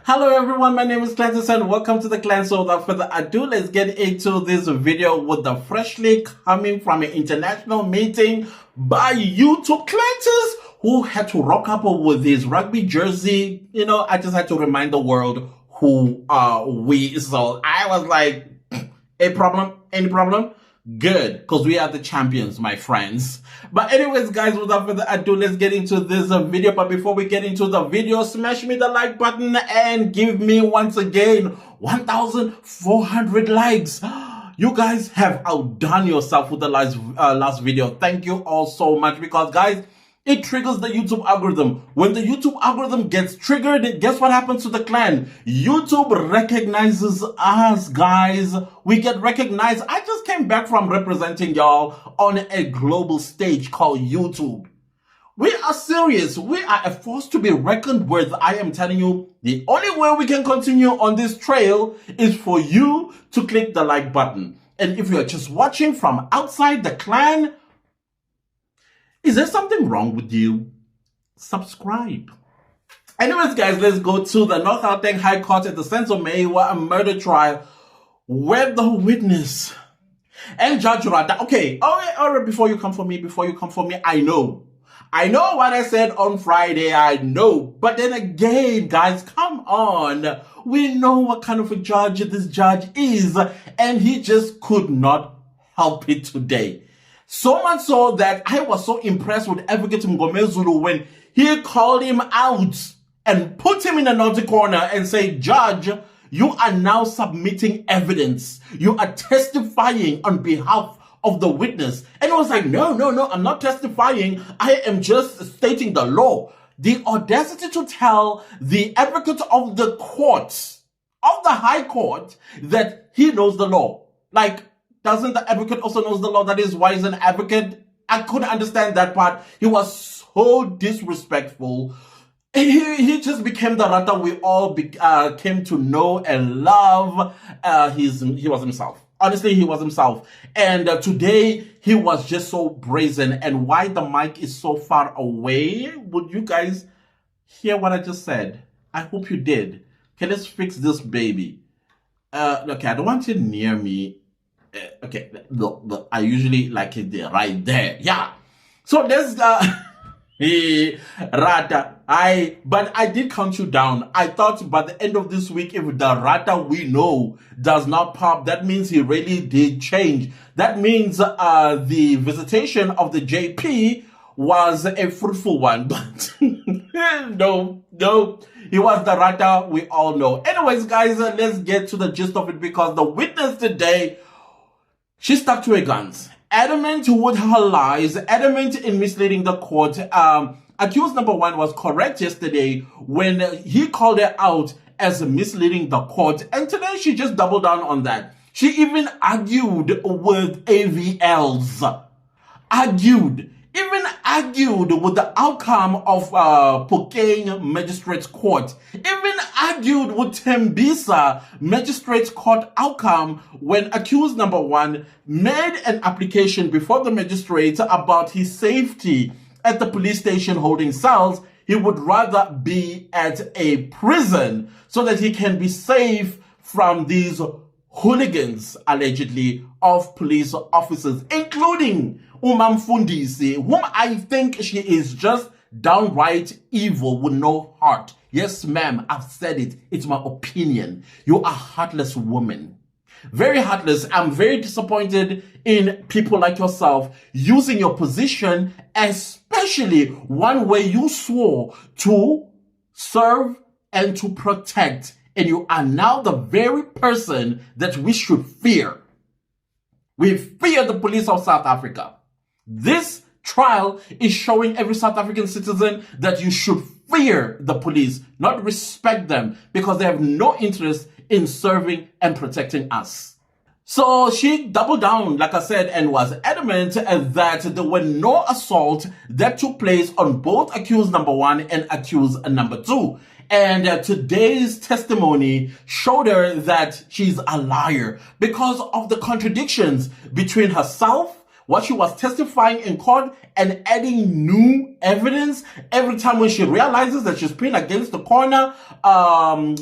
Hello everyone, my name is Clancy and welcome to the Clan. So without further ado, let's get into this video with the freshly coming from an international meeting by YouTube Clanters who had to rock up with his rugby jersey. You know, I just had to remind the world who are we. So I was like, a problem? Any problem? Good, because we are the champions, my friends. But anyways, guys, without further ado, let's get into this video. But before we get into the video, smash me the like button and give me, once again, 1,400 likes. You guys have outdone yourself with the last video. Thank you all so much, because, guys, it triggers the YouTube algorithm. When the YouTube algorithm gets triggered, guess what happens to the clan? YouTube recognizes us, guys. We get recognized. I just came back from representing y'all on a global stage called YouTube. We are serious. We are a force to be reckoned with. I am telling you, the only way we can continue on this trail is for you to click the like button. And if you're just watching from outside the clan, is there something wrong with you? Subscribe. Anyways, guys, let's go to the North Gauteng High Court at the Senzo Meyiwa murder trial, where the witness and Judge Ratha. Okay, all right, before you come for me, I know what I said on Friday, I know. But then again, guys, come on. We know what kind of a judge this judge is, and he just could not help it today. So much so that I was so impressed with Advocate Mgomezulu when he called him out and put him in a naughty corner and said, Judge, you are now submitting evidence. You are testifying on behalf of the witness. And I was like, no, I'm not testifying. I am just stating the law. The audacity to tell the advocate of the court, of the High Court, that he knows the law. Like, doesn't the advocate also knows the law? That is why he's an advocate. I couldn't understand that part. He was so disrespectful. He just became the Ratha we all came to know and love. He was himself. Honestly, he was himself. And today, he was just so brazen. And why the mic is so far away? Would you guys hear what I just said? I hope you did. Okay, let's fix this baby. Okay, I don't want you near me. Okay, look, I usually like it there, right there. Yeah. So there's Ratha. But I did count you down. I thought by the end of this week, if the Ratha we know does not pop, that means he really did change. That means the visitation of the JP was a fruitful one. But no. He was the Ratha we all know. Anyways, guys, let's get to the gist of it, because the witness today, she stuck to her guns, adamant with her lies, adamant in misleading the court. Accused number one was correct yesterday when he called her out as misleading the court. And today she just doubled down on that. She even argued with AVLs. Argued with the outcome of Pokang Magistrates Court. Even argued with Tembisa Magistrates Court outcome when accused number one made an application before the magistrate about his safety at the police station holding cells. He would rather be at a prison so that he can be safe from these hooligans, allegedly, of police officers, including Umamfundisi, whom I think she is just downright evil with no heart. Yes, ma'am, I've said it. It's my opinion. You are a heartless woman. Very heartless. I'm very disappointed in people like yourself using your position, especially one where you swore to serve and to protect. And you are now the very person that we should fear. We fear the police of South Africa. This trial is showing every South African citizen that you should fear the police, not respect them, because they have no interest in serving and protecting us. So she doubled down, like I said, and was adamant that there were no assault that took place on both accused number one and accused number two. And today's testimony showed her that she's a liar because of the contradictions between herself, what she was testifying in court and adding new evidence every time when she realizes that she's pinned against the corner, and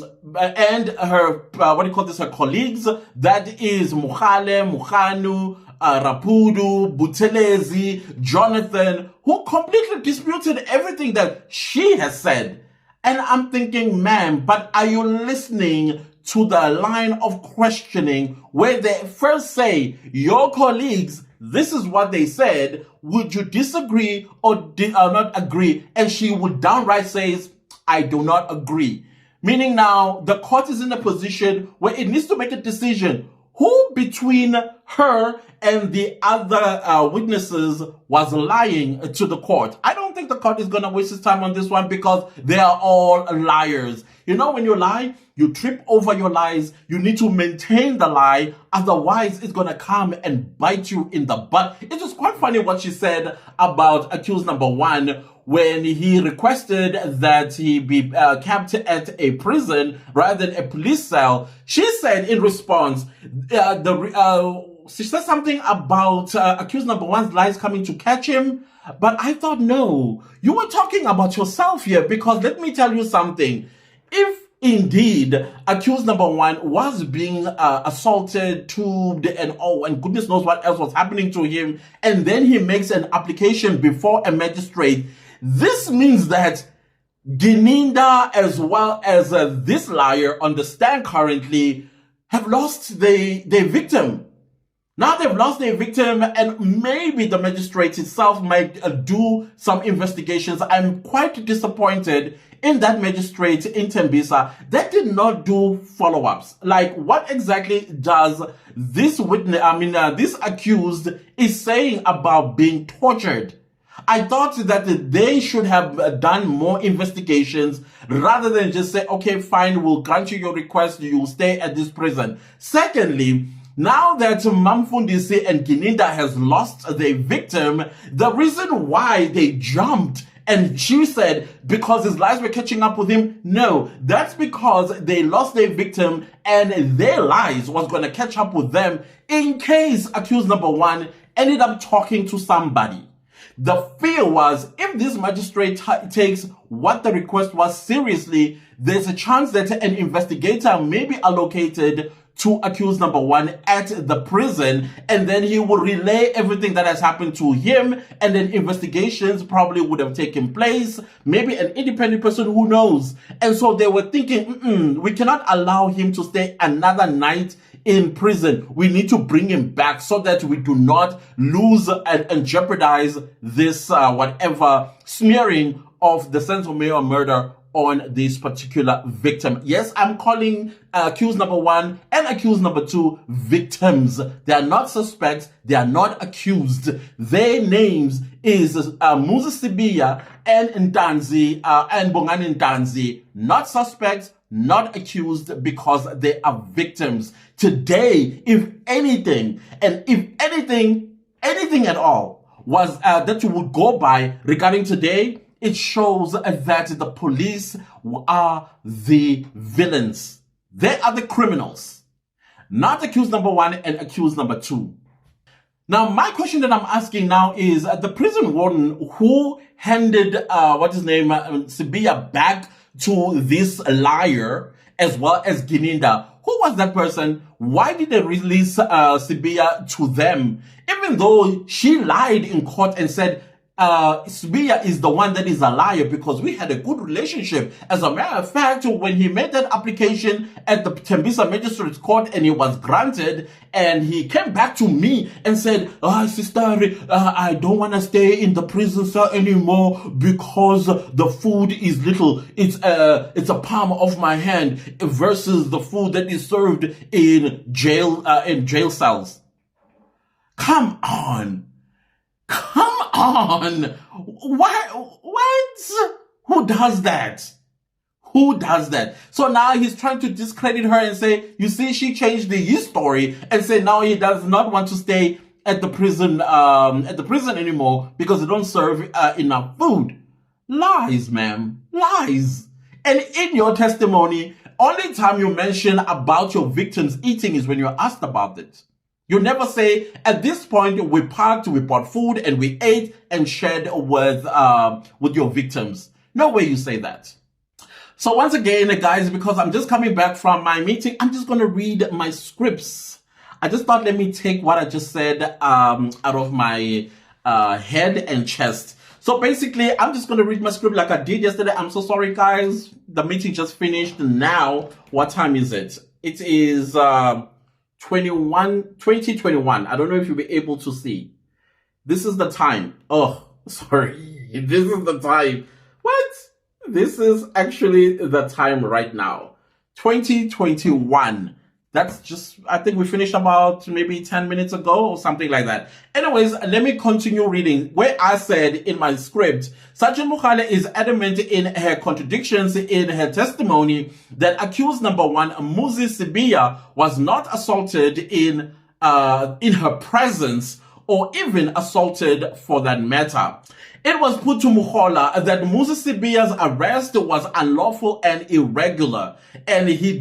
her, her colleagues, that is Mukhale, Mukhanu, Rapudu, Buthelezi, Jonathan, who completely disputed everything that she has said. And I'm thinking, man, but are you listening to the line of questioning where they first say, your colleagues, this is what they said, would you disagree or not agree? And she would downright say, I do not agree. Meaning now the court is in a position where it needs to make a decision. Who between her and the other witnesses was lying to the court? I don't think the court is going to waste its time on this one because they are all liars. You know, when you lie, you trip over your lies. You need to maintain the lie. Otherwise, it's going to come and bite you in the butt. It was quite funny what she said about accused number one when he requested that he be kept at a prison rather than a police cell. She said in response, she said something about accused number one's lies coming to catch him. But I thought, no, you were talking about yourself here, because let me tell you something. If indeed accused number one was being assaulted, tubed, and goodness knows what else was happening to him, and then he makes an application before a magistrate, this means that Gininda as well as this liar on the stand currently have lost their victim. Now they've lost their victim, and maybe the magistrate itself might do some investigations. I'm quite disappointed in that magistrate in Tembisa that did not do follow-ups. Like, what exactly does this witness, this accused is saying about being tortured? I thought that they should have done more investigations rather than just say, okay, fine, we'll grant you your request, you'll stay at this prison. Secondly, now that Mamfundisi and Gininda has lost their victim, the reason why they jumped, and she said because his lies were catching up with him, no, that's because they lost their victim and their lies was going to catch up with them in case accused number one ended up talking to somebody. The fear was, if this magistrate takes what the request was seriously, there's a chance that an investigator may be allocated to accused number one at the prison, and then he will relay everything that has happened to him, and then investigations probably would have taken place, maybe an independent person, who knows. And so they were thinking, we cannot allow him to stay another night in prison. We need to bring him back so that we do not lose and jeopardize this whatever smearing of the Central Mayor murder on this particular victim. Yes, I'm calling accused number one and accused number two victims. They are not suspects. They are not accused. Their names is Musa Sibiya and Ntanzi and Bongani Ntanzi. Not suspects, not accused, because they are victims. Today, if anything, and if anything at all was that you would go by regarding today, it shows that the police are the villains. They are the criminals, not accused number one and accused number two. Now, my question that I'm asking now is the prison warden who handed, Sibiya back to this liar, as well as Gininda. Who was that person? Why did they release Sibiya to them? Even though she lied in court and said, Sibiya is the one that is a liar because we had a good relationship. As a matter of fact, when he made that application at the Tembisa Magistrates Court and it was granted, and he came back to me and said, sister, I don't want to stay in the prison cell anymore because the food is little. It's a palm of my hand versus the food that is served in jail cells. Come on. What? Who does that? Who does that? So now he's trying to discredit her and say, you see, she changed his story and say now he does not want to stay at the prison anymore because they don't serve enough food. Lies, ma'am. Lies. And in your testimony, only time you mention about your victims eating is when you're asked about it. You never say, at this point, we parked, we bought food, and we ate and shared with your victims. No way you say that. So once again, guys, because I'm just coming back from my meeting, I'm just going to read my scripts. I just thought, let me take what I just said out of my head and chest. So basically, I'm just going to read my script like I did yesterday. I'm so sorry, guys. The meeting just finished. Now, what time is it? It is 2021. I don't know if you'll be able to see. This is the time. Oh, sorry. This is the time. What? This is actually the time right now. 2021. That's just, I think we finished about maybe 10 minutes ago or something like that. Anyways, let me continue reading. Where I said in my script, Sergeant Mogale is adamant in her contradictions in her testimony that accused number one, Muzi Sibiya, was not assaulted in her presence or even assaulted for that matter. It was put to Mogale that Muzi Sibiya's arrest was unlawful and irregular, and he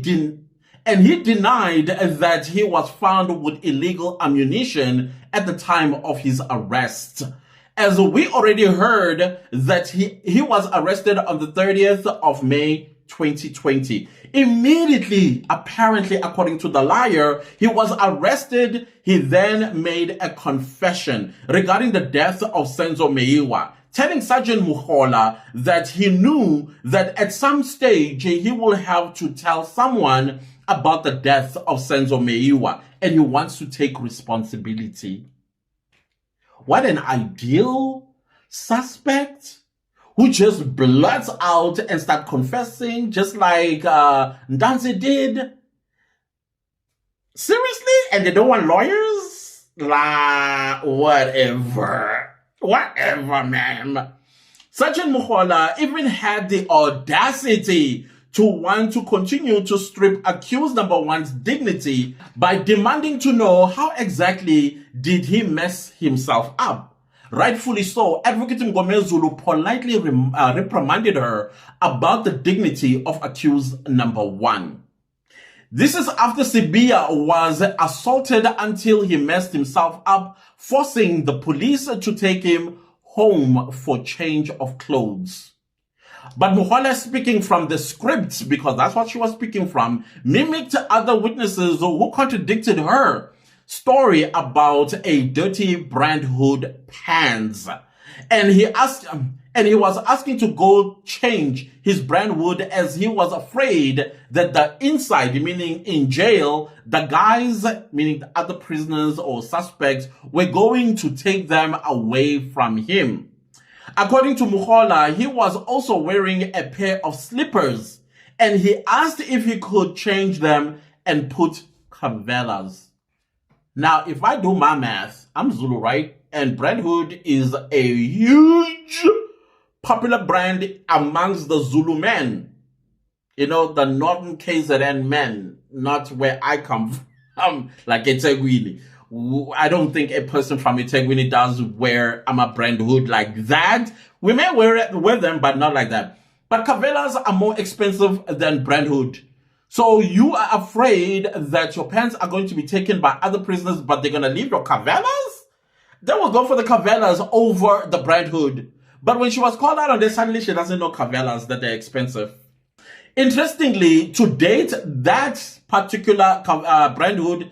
denied that he was found with illegal ammunition at the time of his arrest. As we already heard that he was arrested on the 30th of May 2020. Immediately, apparently, according to the liar, he was arrested. He then made a confession regarding the death of Senzo Meyiwa, telling Sergeant Mogale that he knew that at some stage he will have to tell someone about the death of Senzo Meyiwa, and he wants to take responsibility. What an ideal suspect who just blurts out and start confessing just like Ndanze did. Seriously? And they don't want lawyers? Whatever. Whatever, ma'am. Sergeant Mogale even had the audacity to want to continue to strip accused number one's dignity by demanding to know how exactly did he mess himself up. Rightfully so, Advocate Ngome Zulu politely reprimanded her about the dignity of accused number one. This is after Sibiya was assaulted until he messed himself up, forcing the police to take him home for change of clothes. But Mogale, speaking from the script, because that's what she was speaking from, mimicked other witnesses who contradicted her story about a dirty brand hood pants. And he was asking to go change his brand hood as he was afraid that the inside, meaning in jail, the guys, meaning the other prisoners or suspects, were going to take them away from him. According to Mogale, he was also wearing a pair of slippers, and he asked if he could change them and put cavelas. Now, if I do my math, I'm Zulu, right? And brand hood is a huge popular brand amongst the Zulu men. You know, the northern KZN men, not where I come from, like eThekwini. I don't think a person from eThekwini does wear a brand hood like that. We may wear them, but not like that. But cavelas are more expensive than brand hood. So you are afraid that your pants are going to be taken by other prisoners, but they're going to leave your cavelas? They will go for the cavelas over the brand hood. But when she was called out on this, suddenly she doesn't know cavelas, that they're expensive. Interestingly, to date, that particular brand hood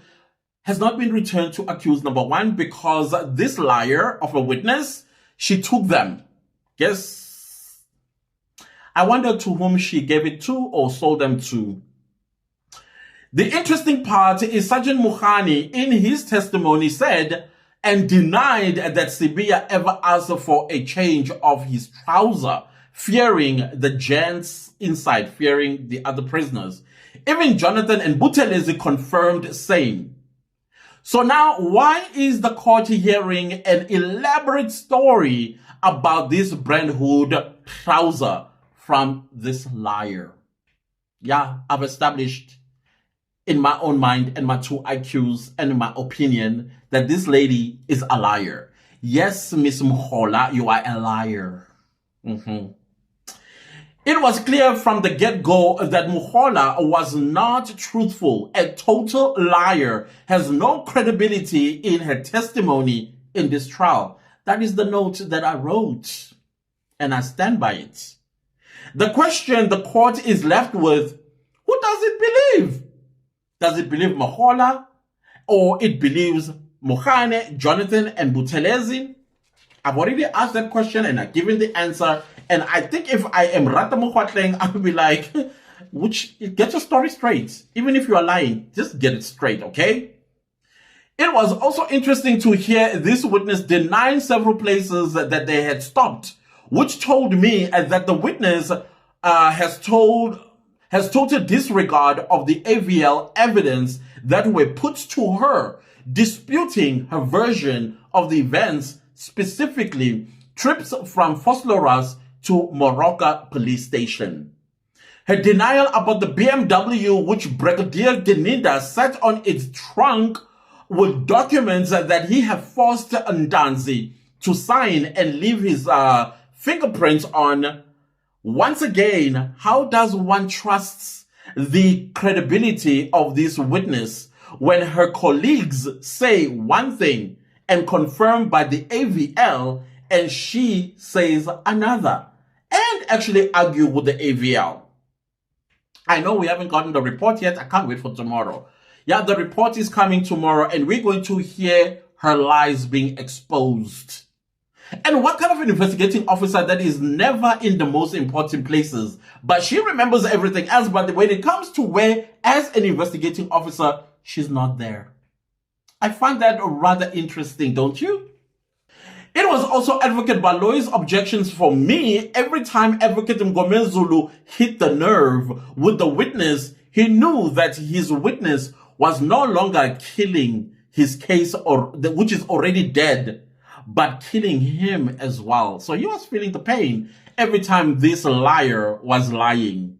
has not been returned to accused number one because this liar of a witness, she took them. Yes. I wonder to whom she gave it to or sold them to. The interesting part is Sergeant Mogale, in his testimony, said and denied that Sibiya ever asked for a change of his trouser, fearing the gents inside, fearing the other prisoners. Even Jonathan and Buthelezi confirmed same. So now, why is the court hearing an elaborate story about this brand hood trouser from this liar? Yeah, I've established in my own mind and my two IQs and in my opinion that this lady is a liar. Yes, Miss Mogale, you are a liar. It was clear from the get-go that Muhola was not truthful, a total liar, has no credibility in her testimony in this trial. That is the note that I wrote, and I stand by it. The question the court is left with, who does it believe? Does it believe Muhola, or it believes Mohane, Jonathan, and Buthelezi? I've already asked that question and I've given the answer. And I think if I am Ratha Mokgotleng, I will be like, get your story straight. Even if you are lying, just get it straight, okay? It was also interesting to hear this witness denying several places that they had stopped, which told me that the witness has total disregard of the AVL evidence that were put to her, disputing her version of the events, specifically trips from Vosloorus to Morocco police station. Her denial about the BMW which Brigadier Deninda sat on its trunk with documents that he had forced Ndanzi to sign and leave his fingerprints on. Once again, how does one trust the credibility of this witness when her colleagues say one thing and confirmed by the AVL and she says another, and actually argue with the AVL? I know we haven't gotten the report yet. I can't wait for tomorrow. Yeah, the report is coming tomorrow and we're going to hear her lies being exposed. And what kind of an investigating officer that is never in the most important places, but she remembers everything else, but when it comes to where, as an investigating officer, she's not there. I find that rather interesting, don't you? It was also Advocate Baloyi's objections for me. Every time Advocate Mgomezulu hit the nerve with the witness, he knew that his witness was no longer killing his case, which is already dead, but killing him as well. So he was feeling the pain every time this liar was lying.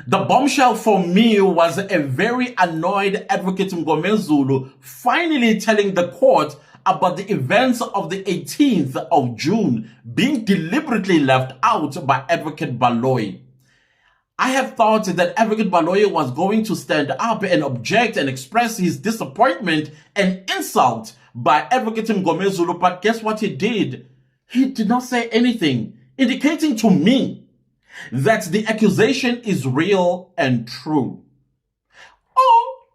The bombshell for me was a very annoyed Advocate Mgomezulu finally telling the court about the events of the 18th of June being deliberately left out by Advocate Baloyi. I had thought that Advocate Baloyi was going to stand up and object and express his disappointment and insult by Advocate Mgomezulu, but guess what he did? He did not say anything, indicating to me that the accusation is real and true. Oh,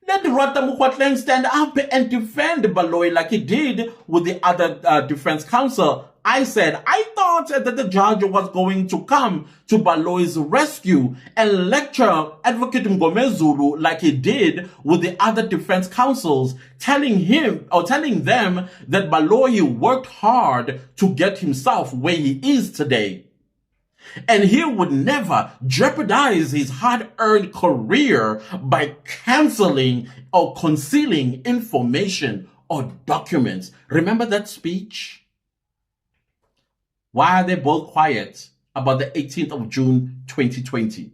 let Ratha Mokgotleng stand up and defend Baloyi like he did with the other defense counsel. I said, I thought that the judge was going to come to Baloyi's rescue and lecture Advocate Mgomezulu like he did with the other defense counsels, telling them that Baloyi worked hard to get himself where he is today. And he would never jeopardize his hard-earned career by canceling or concealing information or documents. Remember that speech? Why are they both quiet about the 18th of June 2020?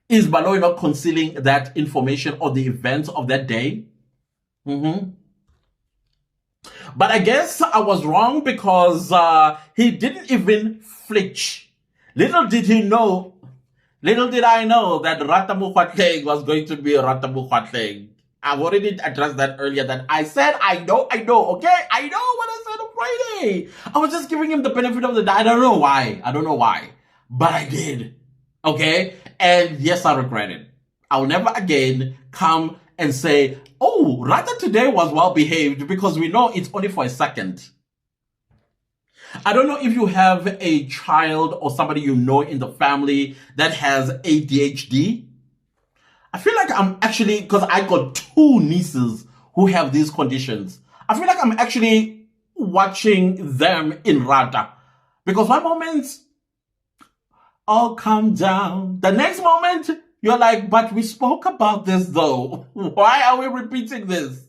Is Baloyi not concealing that information or the events of that day? But I guess I was wrong because he didn't even flinch. Little did I know that Ratha Mokgotleng was going to be Ratha Mokgotleng. I've already addressed that earlier, that I said, I know, okay? I know what I said on Friday. I was just giving him the benefit of the doubt. I don't know why, but I did, okay? And yes, I regret it. I'll never again come and say, oh, Ratha today was well behaved, because we know it's only for a second. I don't know if you have a child or somebody you know in the family that has ADHD. I feel like I'm actually, because I got 2 nieces who have these conditions, I feel like I'm actually watching them in Ratha. Because one moment, all calm down. The next moment, you're like, but we spoke about this though. Why are we repeating this?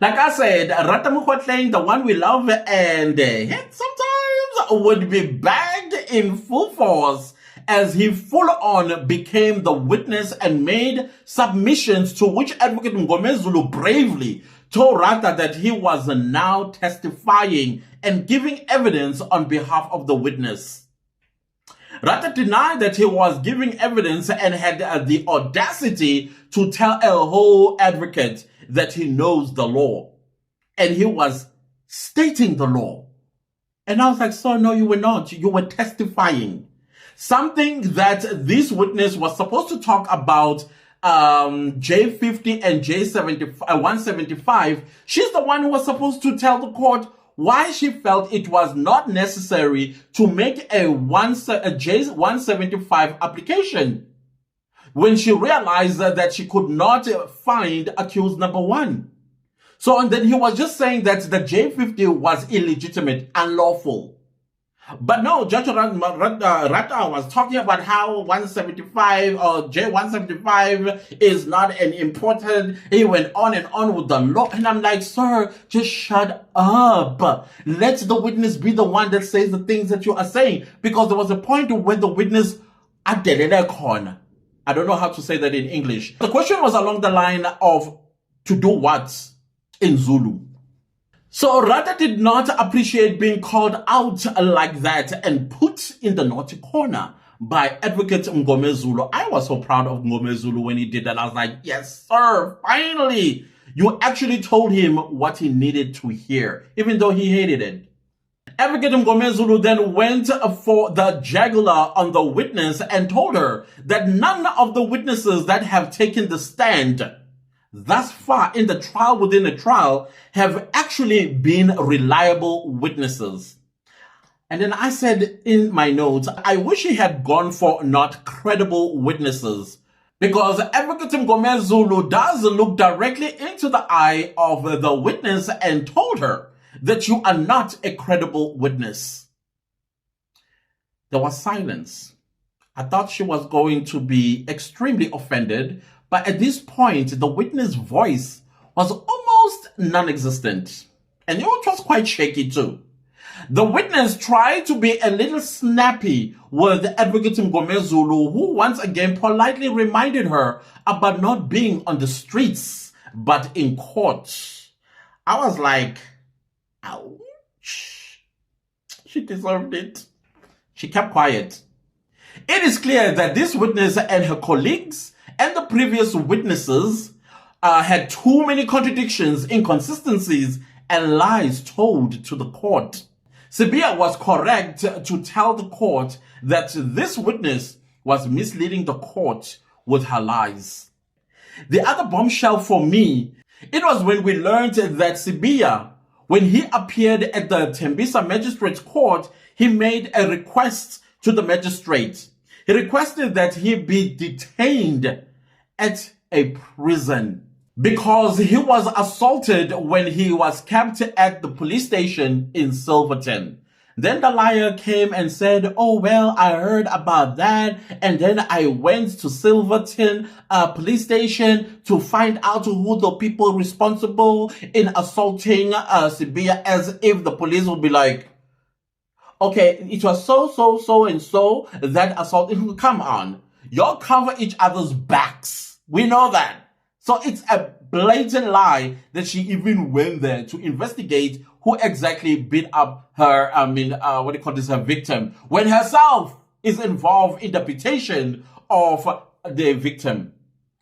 Like I said, Ratha Mokgotleng, the one we love, and sometimes would be bagged in full force as he full-on became the witness and made submissions to which Advocate Mgomezulu bravely told Ratha that he was now testifying and giving evidence on behalf of the witness. Ratha denied that he was giving evidence and had the audacity to tell a whole advocate that he knows the law. And he was stating the law. And I was like, so no, you were not. You were testifying. Something that this witness was supposed to talk about, J50 and J175. She's the one who was supposed to tell the court why she felt it was not necessary to make a J175 application when she realized that she could not find accused number 1. So, and then he was just saying that the J50 was illegitimate, unlawful. But no, Judge Ratha was talking about how 175 or J175 is not an important. He went on and on with the law. And I'm like, sir, just shut up. Let the witness be the one that says the things that you are saying. Because there was a point where the witness adelele khona. I don't know how to say that in English. The question was along the line of to do what in Zulu. So Ratha did not appreciate being called out like that and put in the naughty corner by Advocate Ngomezulu. I was so proud of Ngomezulu when he did that. I was like, yes, sir, finally. You actually told him what he needed to hear, even though he hated it. Advocate Ngomezulu then went for the jugular on the witness and told her that none of the witnesses that have taken the stand thus far in the trial within a trial have actually been reliable witnesses. And then I said in my notes, I wish he had gone for not credible witnesses, because Advocate Ngomezulu does look directly into the eye of the witness and told her that you are not a credible witness. There was silence. I thought she was going to be extremely offended, but at this point, the witness' voice was almost non-existent. And it was quite shaky too. The witness tried to be a little snappy with Advocate Ngomezulu, who once again politely reminded her about not being on the streets, but in court. I was like, ouch. She deserved it. She kept quiet. It is clear that this witness and her colleagues and the previous witnesses had too many contradictions, inconsistencies, and lies told to the court. Sibiya was correct to tell the court that this witness was misleading the court with her lies. The other bombshell for me, it was when we learned that Sibiya, when he appeared at the Tembisa Magistrates Court, he made a request to the magistrate. He requested that he be detained at a prison because he was assaulted when he was kept at the police station in Silverton. Then the liar came and said, oh, well, I heard about that. And then I went to Silverton police station to find out who the people responsible in assaulting Sibiya, as if the police would be like, okay, it was so and so that assault. Come on. Y'all cover each other's backs. We know that. So it's a blatant lie that she even went there to investigate who exactly beat up her, her victim, when herself is involved in the petition of the victim.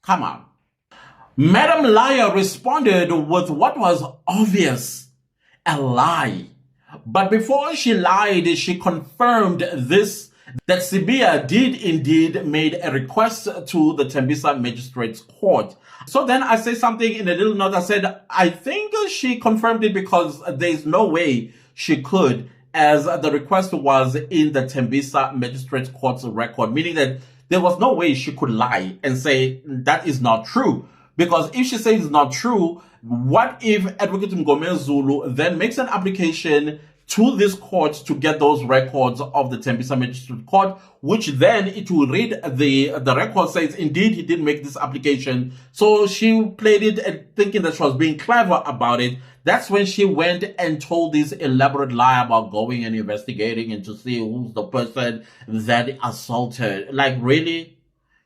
Come on. Madam Liar responded with what was obvious, a lie. But before she lied, she confirmed this, that Sibiya did indeed made a request to the Tembisa Magistrates Court. So then I say something in a little note. I said, I think she confirmed it because there's no way she could, as the request was in the Tembisa Magistrates Court's record, meaning that there was no way she could lie and say that is not true. Because if she says it's not true, what if Advocate Ngomezulu then makes an application to this court to get those records of the Tembisa Magistrate Court, which then it will read the record says indeed he did make this application. So she played it and thinking that she was being clever about it. That's when she went and told this elaborate lie about going and investigating and to see who's the person that assaulted. Like, really?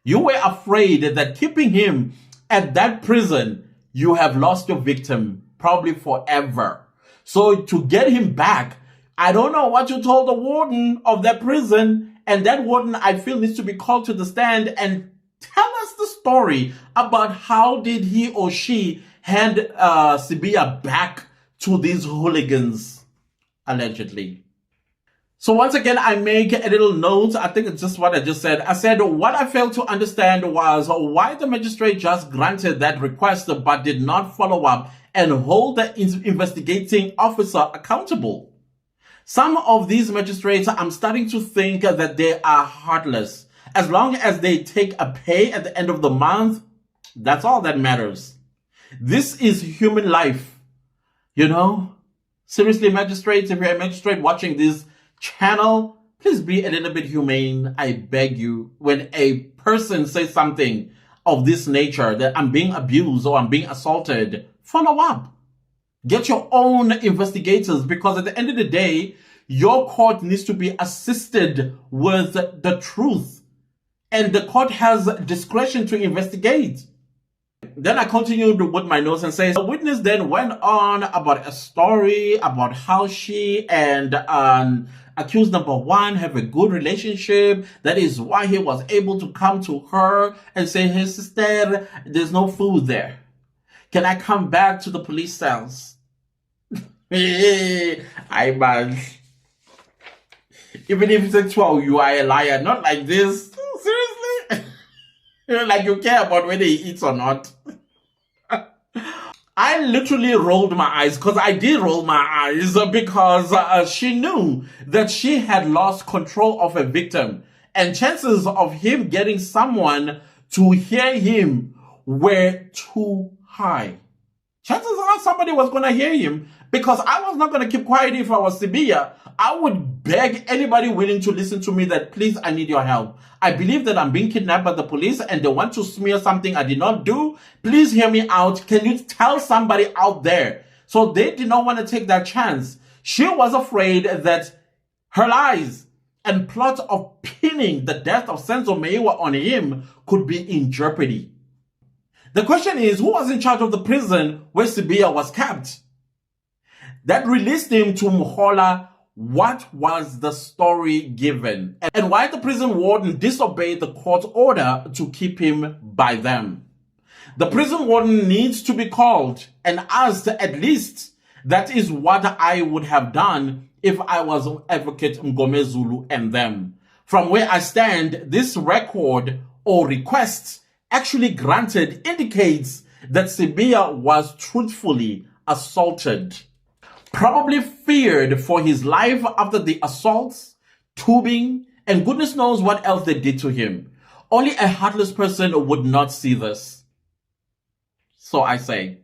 You were afraid that keeping him at that prison, you have lost your victim probably forever. So to get him back, I don't know what you told the warden of that prison and that warden, I feel, needs to be called to the stand and tell us the story about how did he or she hand Sibia back to these hooligans, allegedly. So once again, I make a little note. I think it's just what I just said. I said what I failed to understand was why the magistrate just granted that request but did not follow up and hold the investigating officer accountable. Some of these magistrates, I'm starting to think that they are heartless. As long as they take a pay at the end of the month, that's all that matters. This is human life, you know? Seriously, magistrates, if you're a magistrate watching this channel, please be a little bit humane. I beg you. When a person says something of this nature, that I'm being abused or I'm being assaulted, follow up. Get your own investigators, because at the end of the day, your court needs to be assisted with the truth. And the court has discretion to investigate. Then I continued with my notes and says, the witness then went on about a story about how she and accused number one have a good relationship. That is why he was able to come to her and say, hey, sister, there's no food there. Can I come back to the police cells? I man. Even if it's sexual, you are a liar. Not like this. Seriously? Like you care about whether he eats or not. I literally rolled my eyes, because I did roll my eyes, because she knew that she had lost control of a victim, and chances of him getting someone to hear him were too high. Chances are somebody was going to hear him, because I was not going to keep quiet if I was Sibia. I would beg anybody willing to listen to me that, please, I need your help. I believe that I'm being kidnapped by the police and they want to smear something I did not do. Please hear me out. Can you tell somebody out there? So they did not want to take that chance. She was afraid that her lies and plot of pinning the death of Senzo Meyiwa on him could be in jeopardy. The question is, who was in charge of the prison where Sibia was kept? That released him to Muhola. What was the story given? And why the prison warden disobeyed the court order to keep him by them? The prison warden needs to be called and asked at least. That is what I would have done if I was Advocate Mgomezulu and them. From where I stand, this record or request actually granted indicates that Sibia was truthfully assaulted. Probably feared for his life after the assaults, tubing, and goodness knows what else they did to him. Only a heartless person would not see this. So I say,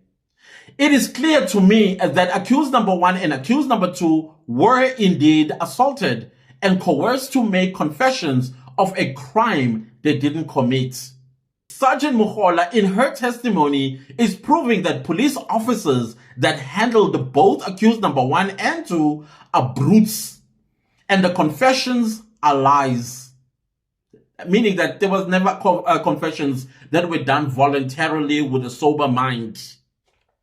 it is clear to me that accused number one and accused number two were indeed assaulted and coerced to make confessions of a crime they didn't commit. Sergeant Muhola, in her testimony, is proving that police officers that handled both accused number one and two are brutes, and the confessions are lies. Meaning that there was never confessions that were done voluntarily with a sober mind.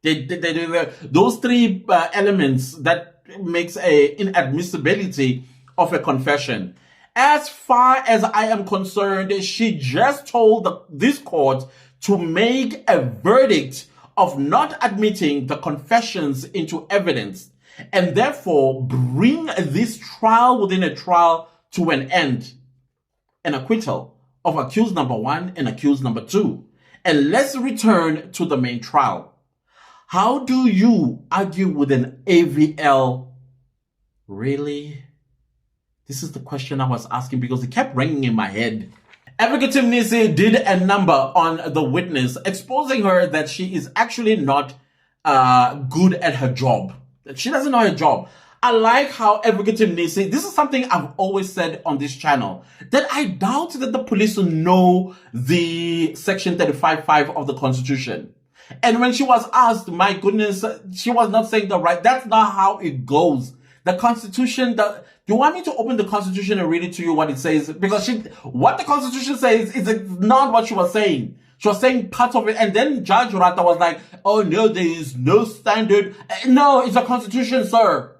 Those three elements that makes a inadmissibility of a confession. As far as I am concerned, she just told this court to make a verdict of not admitting the confessions into evidence and therefore bring this trial within a trial to an end. An acquittal of accused number one and accused number two. And let's return to the main trial. How do you argue with an AVL? Really? This is the question I was asking because it kept ringing in my head. Advocate Timnisi did a number on the witness, exposing her that she is actually not good at her job. That she doesn't know her job. I like how Advocate Timnisi, this is something I've always said on this channel, that I doubt that the police know the section 35.5 of the Constitution. And when she was asked, my goodness, she was not saying the right. That's not how it goes. The Constitution, you want me to open the Constitution and read it to you what it says? Because what the Constitution says is not what she was saying. She was saying part of it. And then Judge Ratha was like, oh no, there is no standard. No, it's a Constitution, sir.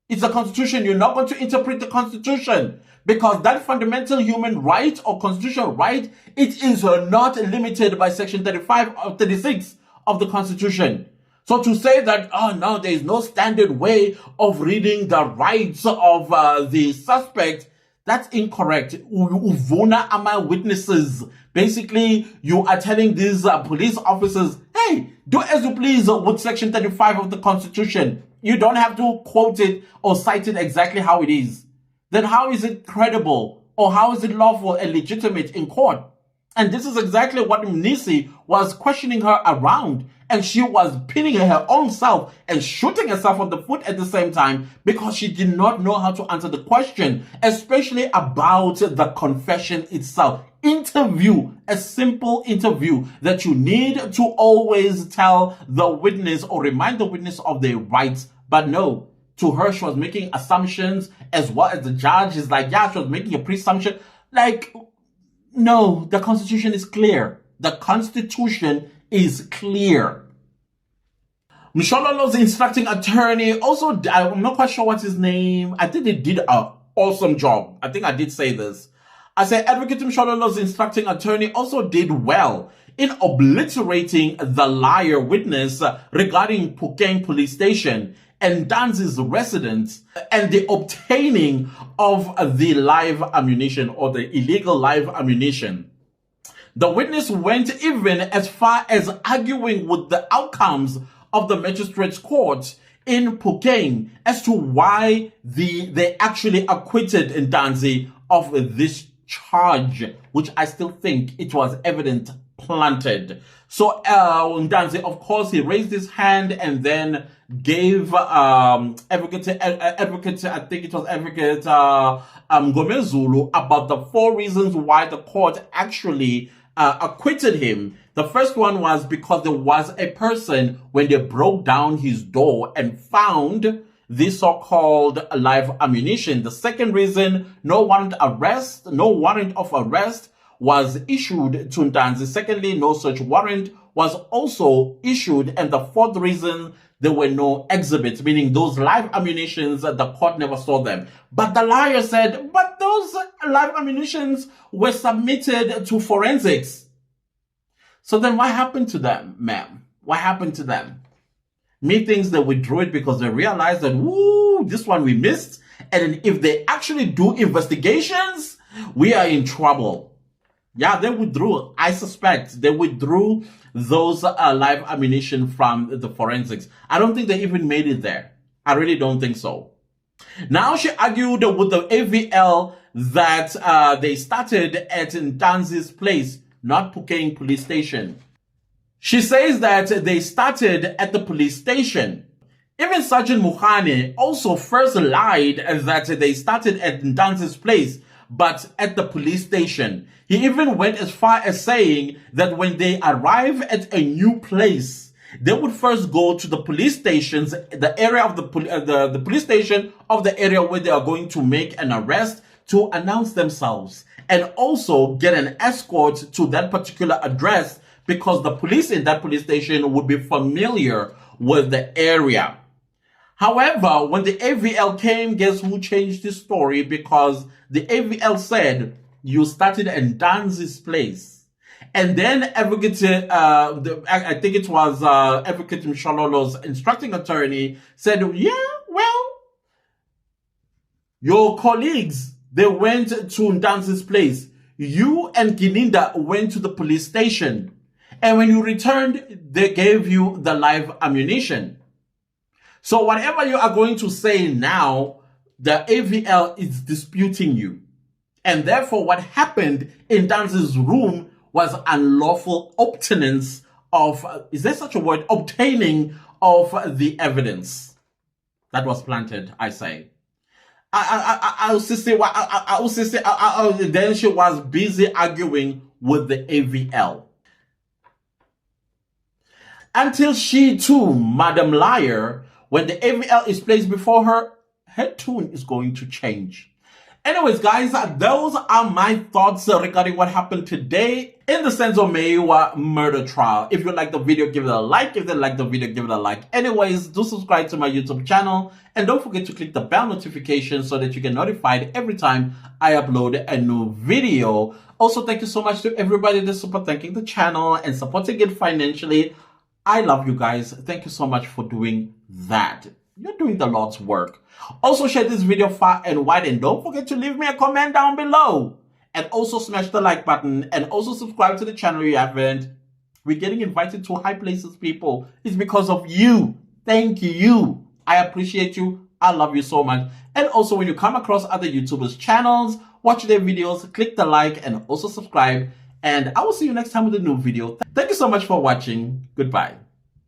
It's a Constitution. You're not going to interpret the Constitution. Because that fundamental human right or constitutional right, it is not limited by section 35 or 36 of the Constitution. So to say that, oh no, there is no standard way of reading the rights of the suspect, that's incorrect. Uvuna ama witnesses. Basically, you are telling these police officers, hey, do as you please with section 35 of the Constitution. You don't have to quote it or cite it exactly how it is. Then how is it credible or how is it lawful and legitimate in court? And this is exactly what Mnisi was questioning her around. And she was pinning her own self and shooting herself on the foot at the same time because she did not know how to answer the question, especially about the confession itself. Interview, a simple interview that you need to always tell the witness or remind the witness of their rights. But no, to her, she was making assumptions as well as the judge is like, yeah, she was making a presumption. Like, no, the Constitution is clear. The Constitution is clear. Mshololo's instructing attorney also, I'm not quite sure what's his name. I think they did an awesome job. I think I did say this. I said Advocate Mshololo's instructing attorney also did well in obliterating the liar witness regarding Phokeng police station and Ntanzi's residence and the obtaining of the live ammunition or the illegal live ammunition. The witness went even as far as arguing with the outcomes of the magistrate's court in Phokeng as to why they actually acquitted Ntanzi of this charge, which I still think it was evident planted. So Ntanzi, of course, he raised his hand and then gave advocate, I think it was Advocate Ngomezulu, about the 4 reasons why the court actually acquitted him. The first one was because there was a person when they broke down his door and found this so-called live ammunition. The second reason, no warrant of arrest was issued to Ntanzi. Secondly, no such warrant was also issued. And the fourth reason, there were no exhibits, meaning those live ammunitions, the court never saw them. But the liar said, but those live ammunitions were submitted to forensics. So then what happened to them, ma'am? What happened to them? Me thinks they withdrew it because they realized that, woo, this one we missed. And if they actually do investigations, we are in trouble. Yeah, they withdrew. I suspect they withdrew those live ammunition from the forensics. I don't think they even made it there. I really don't think so. Now she argued with the AVL that they started at Ntanzi's place, not Phokeng police station. She says that they started at the police station. Even Sergeant Mukhane also first lied that they started at Ntanzi's place, but at the police station. He even went as far as saying that when they arrive at a new place, they would first go to the police stations, the area of the police station of the area where they are going to make an arrest to announce themselves and also get an escort to that particular address because the police in that police station would be familiar with the area. However, when the AVL came, guess who changed the story? Because the AVL said, you started at Ntanzi's place. And then Advocate, I think it was Advocate Mshololo's instructing attorney said, yeah, well, your colleagues, they went to Ntanzi's place. You and Gininda went to the police station. And when you returned, they gave you the live ammunition. So whatever you are going to say now, the AVL is disputing you. And therefore, what happened in Ntanzi's room was unlawful obtenance of, is there such a word? Obtaining of the evidence that was planted, I say. Then she was busy arguing with the AVL. Until she too, Madam Liar, when the AVL is placed before her, her tune is going to change. Anyways, guys, those are my thoughts regarding what happened today in the Senzo Meyiwa murder trial. If you like the video, give it a like. If you didn't like the video, give it a like. Anyways, do subscribe to my YouTube channel and don't forget to click the bell notification so that you get notified every time I upload a new video. Also, thank you so much to everybody that's super thanking the channel and supporting it financially. I love you guys. Thank you so much for doing that. You're doing the Lord's work. Also, share this video far and wide and don't forget to leave me a comment down below. And also smash the like button and also subscribe to the channel if you haven't. We're getting invited to high places, people. It's because of you. Thank you. I appreciate you. I love you so much. And also, when you come across other YouTubers' channels, watch their videos, click the like and also subscribe. And I will see you next time with a new video. Thank you so much for watching. Goodbye.